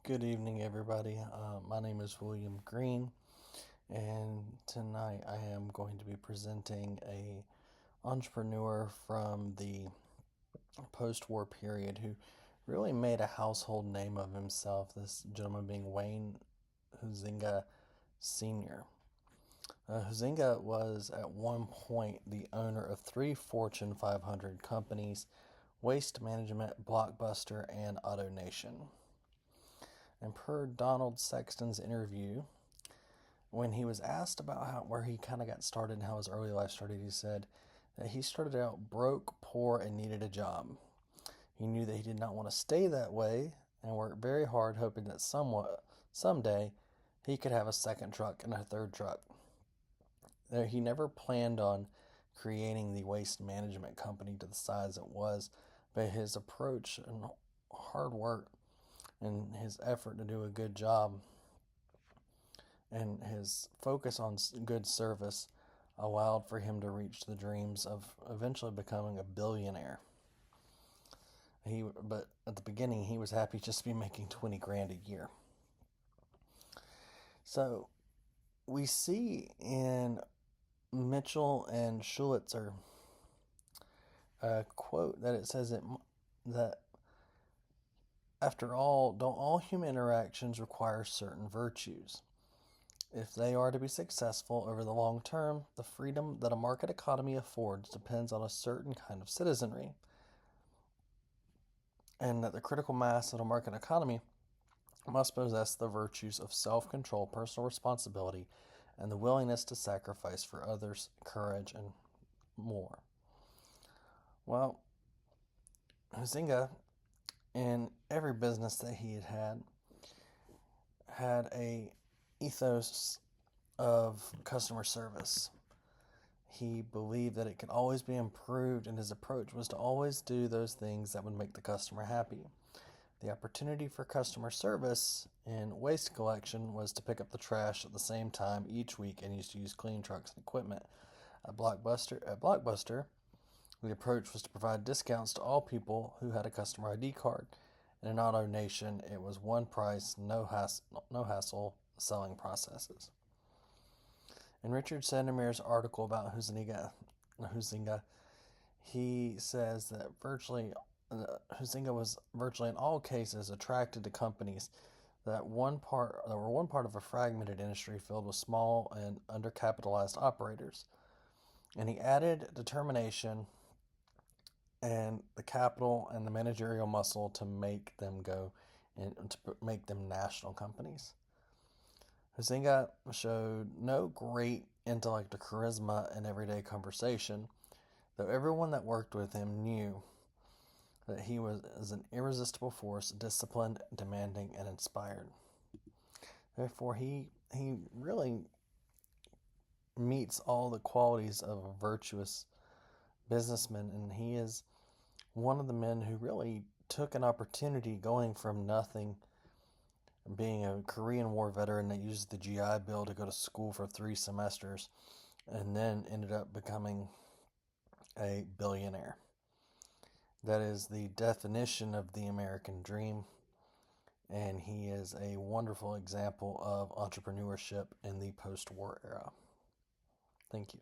Good evening, everybody. My name is William Green, and tonight I am going to be presenting a entrepreneur from the post-war period who really made a household name of himself. This gentleman being Wayne Huizenga Sr. Huizenga was at one point the owner of 3 Fortune 500 companies: Waste Management, Blockbuster, and AutoNation. And per Donald Sexton's interview, when he was asked about where he kind of got started and how his early life started, he said that he started out broke, poor, and needed a job. He knew that he did not want to stay that way and worked very hard, hoping that someday he could have a second truck and a third truck. He never planned on creating the waste management company to the size it was, but his approach and hard work and his effort to do a good job and his focus on good service allowed for him to reach the dreams of eventually becoming a billionaire. But at the beginning, he was happy just to be making 20 grand a year. So we see in Mitchell and Schulitzer a quote that it says that after all, don't all human interactions require certain virtues? If they are to be successful over the long term, the freedom that a market economy affords depends on a certain kind of citizenry, and that the critical mass of a market economy must possess the virtues of self-control, personal responsibility, and the willingness to sacrifice for others, courage, and more. Well, Huizenga, in every business that he had a ethos of customer service. He believed that it could always be improved, and his approach was to always do those things that would make the customer happy. The opportunity for customer service in waste collection was to pick up the trash at the same time each week, and used to use clean trucks and equipment. At Blockbuster, the approach was to provide discounts to all people who had a customer ID card. And in AutoNation, it was one price, no hassle selling processes. In Richard Sandemere's article about Huizenga, he says that Huizenga was virtually in all cases attracted to companies that were one part of a fragmented industry filled with small and undercapitalized operators. And he added determination and the capital and the managerial muscle to make them go and to make them national companies. Huizenga showed no great intellect or charisma in everyday conversation, though everyone that worked with him knew that he was an irresistible force, disciplined, demanding, and inspired. Therefore, he really meets all the qualities of a virtuous businessman, and he is one of the men who really took an opportunity going from nothing, being a Korean War veteran that used the GI Bill to go to school for 3 semesters, and then ended up becoming a billionaire. That is the definition of the American dream, and he is a wonderful example of entrepreneurship in the post-war era. Thank you.